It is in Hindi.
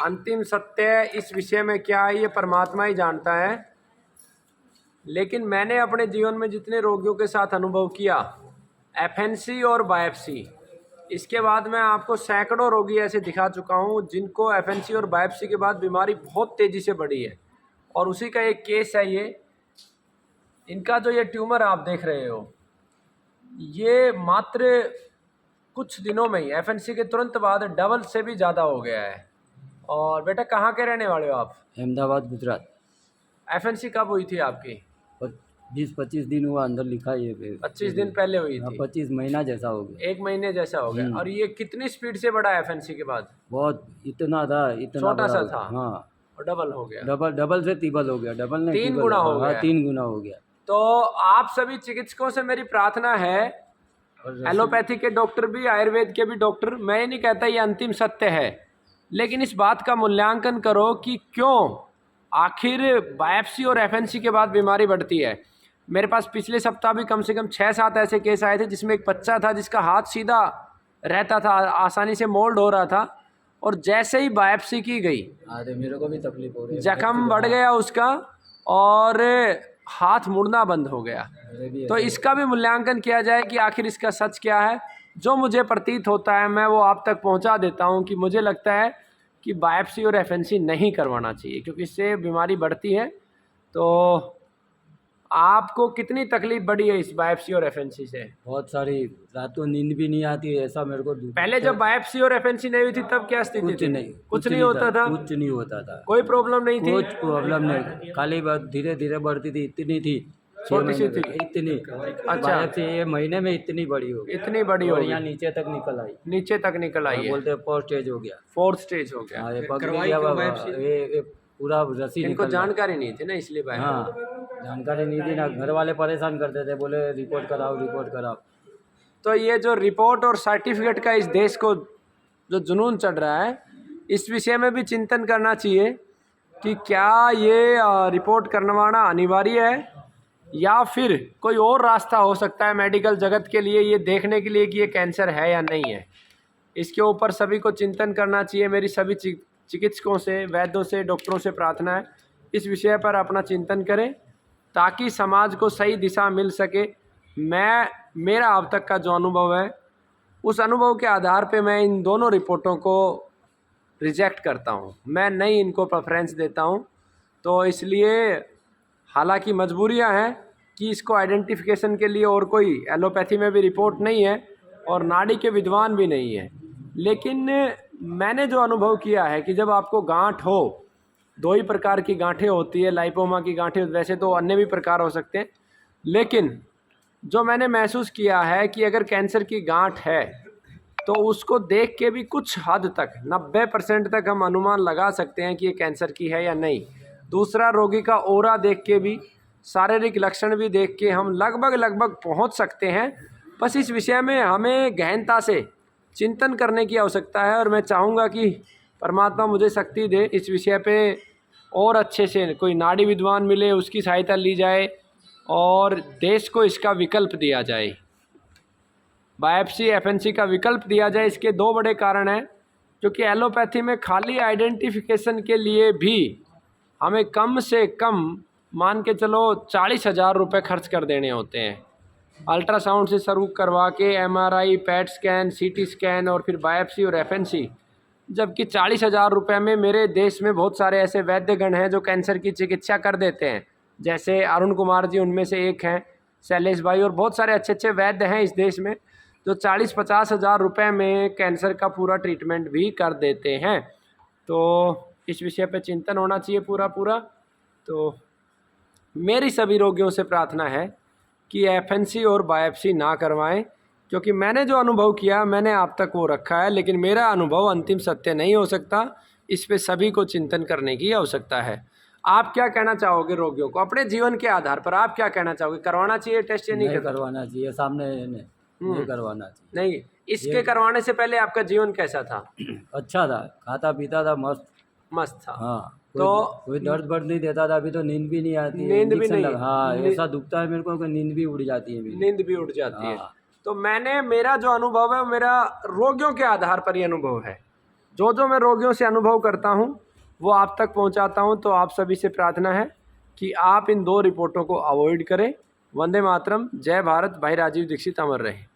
अंतिम सत्य इस विषय में क्या है ये परमात्मा ही जानता है। लेकिन मैंने अपने जीवन में जितने रोगियों के साथ अनुभव किया, एफएनसी और बायोप्सी, इसके बाद मैं आपको सैकड़ों रोगी ऐसे दिखा चुका हूँ जिनको एफएनसी और बायोप्सी के बाद बीमारी बहुत तेज़ी से बढ़ी है। और उसी का एक केस है ये। इनका जो ये ट्यूमर आप देख रहे हो, ये मात्र कुछ दिनों में ही एफएनसी के तुरंत बाद डबल से भी ज़्यादा हो गया है। और बेटा कहाँ के रहने वाले हो आप? अहमदाबाद गुजरात। एफएनसी कब हुई थी आपकी? 20-25 दिन हुआ, अंदर लिखा है ये 25 दिन पहले हुई थी। 25 महीना जैसा हो गया। 1 महीने जैसा हो गया। और ये कितनी स्पीड से बढ़ा एफएनसी के बाद? बहुत, इतना था, इतना छोटा सा बड़ा था। हाँ, और डबल हो गया। डबल से ट्रिपल हो गया। डबल नहीं, 3 ट्रिपल गुना हो हाँ, गया। 3 गुना हो गया। तो आप सभी चिकित्सकों से मेरी प्रार्थना है, एलोपैथी के डॉक्टर भी, आयुर्वेद के भी डॉक्टर, मैं ये नहीं कहता ये अंतिम सत्य है, लेकिन इस बात का मूल्यांकन करो कि क्यों आखिर बायोप्सी और एफएनसी के बाद बीमारी बढ़ती है। मेरे पास पिछले सप्ताह भी कम से कम 6-7 ऐसे केस आए थे जिसमें एक बच्चा था जिसका हाथ सीधा रहता था, आसानी से मोल्ड हो रहा था, और जैसे ही बायोप्सी की गई अरे मेरे को भी तकलीफ हो रही है, जख्म बढ़ गया उसका और हाथ मुड़ना बंद हो गया। तो इसका भी मूल्यांकन किया जाए कि आखिर इसका सच क्या है। जो मुझे प्रतीत होता है मैं वो आप तक पहुंचा देता हूं कि मुझे लगता है कि बायोप्सी और एफएनसी नहीं करवाना चाहिए, क्योंकि इससे बीमारी बढ़ती है। तो आपको कितनी तकलीफ बढ़ी है इस बायोप्सी और एफएनसी से? बहुत सारी, रात को नींद भी नहीं आती, ऐसा मेरे को पहले जब बायोप्सी और एफएनसी नहीं हुई थी तब क्या स्थिति थी? कुछ नहीं होता था। कुछ नहीं होता था, कोई प्रॉब्लम नहीं थी। कुछ प्रॉब्लम नहीं, खाली बात धीरे धीरे बढ़ती थी, इतनी थी, छोटी सी थी, इतनी। अच्छा, ये महीने में इतनी बड़ी हो गई, इतनी बड़ी हो और गई, यहाँ नीचे तक निकल आई, नीचे तक निकल आई है। बोलते 4th स्टेज हो गया, 4th स्टेज हो गया। हाँ, ये पकड़ लिया बाबा, ये पूरा रस्सी इनको निकल जानकारी नहीं थी ना, इसलिए बायोप्सी। हाँ, जानकारी नहीं थी ना, घर वाले परेशान करते थे, बोले रिपोर्ट कराओ रिपोर्ट कराओ। तो ये जो रिपोर्ट और सर्टिफिकेट का इस देश को जो जुनून चढ़ रहा है, इस विषय में भी चिंतन करना चाहिए कि क्या ये रिपोर्ट करवाना अनिवार्य है या फिर कोई और रास्ता हो सकता है मेडिकल जगत के लिए ये देखने के लिए कि ये कैंसर है या नहीं है। इसके ऊपर सभी को चिंतन करना चाहिए। मेरी सभी चिकित्सकों से, वैद्यों से, डॉक्टरों से प्रार्थना है इस विषय पर अपना चिंतन करें ताकि समाज को सही दिशा मिल सके। मेरा अब तक का जो अनुभव है, उस अनुभव के आधार पे मैं इन दोनों रिपोर्टों को रिजेक्ट करता हूँ, मैं नहीं इनको प्रेफरेंस देता हूँ। तो इसलिए हालांकि मजबूरियाँ हैं कि इसको आइडेंटिफिकेशन के लिए और कोई एलोपैथी में भी रिपोर्ट नहीं है और नाड़ी के विद्वान भी नहीं है, लेकिन मैंने जो अनुभव किया है कि जब आपको गांठ हो, 2 ही प्रकार की गांठें होती है, लाइपोमा की गांठें, वैसे तो अन्य भी प्रकार हो सकते हैं, लेकिन जो मैंने महसूस किया है कि अगर कैंसर की गांठ है तो उसको देख के भी कुछ हद तक 90% तक हम अनुमान लगा सकते हैं कि ये कैंसर की है या नहीं। दूसरा, रोगी का ऑरा देख के भी, शारीरिक लक्षण भी देख के हम लगभग पहुंच सकते हैं। बस इस विषय में हमें गहनता से चिंतन करने की आवश्यकता है और मैं चाहूँगा कि परमात्मा मुझे शक्ति दे इस विषय पे और अच्छे से कोई नाड़ी विद्वान मिले, उसकी सहायता ली जाए और देश को इसका विकल्प दिया जाए, बायोप्सी एफएनसी का विकल्प दिया जाए। इसके 2 बड़े कारण हैं, क्योंकि एलोपैथी में खाली आइडेंटिफिकेशन के लिए भी हमें कम से कम मान के चलो 40,000 रुपये खर्च कर देने होते हैं, अल्ट्रासाउंड से शुरू करवा के MRI, PET scan, CT scan और फिर बायोप्सी और एफएनसी। जबकि 40,000 रुपये में मेरे देश में बहुत सारे ऐसे वैद्यगण हैं जो कैंसर की चिकित्सा कर देते हैं, जैसे अरुण कुमार जी उनमें से एक हैं, शैलेश भाई, और बहुत सारे अच्छे वैद्य हैं इस देश में जो 40-50 हज़ार रुपये में कैंसर का पूरा ट्रीटमेंट भी कर देते हैं। तो इस विषय पे चिंतन होना चाहिए पूरा। तो मेरी सभी रोगियों से प्रार्थना है कि एफएनसी और बायोप्सी ना करवाएं, क्योंकि मैंने जो अनुभव किया मैंने आप तक वो रखा है, लेकिन मेरा अनुभव अंतिम सत्य नहीं हो सकता। इस पे सभी को चिंतन करने की आवश्यकता है। आप क्या कहना चाहोगे रोगियों को अपने जीवन के आधार पर? आप क्या कहना चाहोगे, करवाना चाहिए टेस्ट या नहीं करवाना चाहिए? सामने नहीं करवाना चाहिए। नहीं, इसके करवाने से पहले आपका जीवन कैसा था? अच्छा था, खाता पीता था, मस्त था। हाँ, तो कोई दर्द वर्द नहीं देता था। अभी तो नींद भी नहीं आती है, नींद भी नहीं, हाँ, ऐसा दुखता है मेरे को कि नींद भी उड़ जाती है, नींद भी उड़ जाती है। तो मेरा जो अनुभव है मेरा रोगियों के आधार पर ही अनुभव है। जो जो मैं रोगियों से अनुभव करता हूँ वो आप तक पहुँचाता हूँ। तो आप सभी से प्रार्थना है कि आप इन 2 रिपोर्टों को अवॉइड करें। वंदे मातरम, जय भारत। भाई राजीव दीक्षित अमर रहे।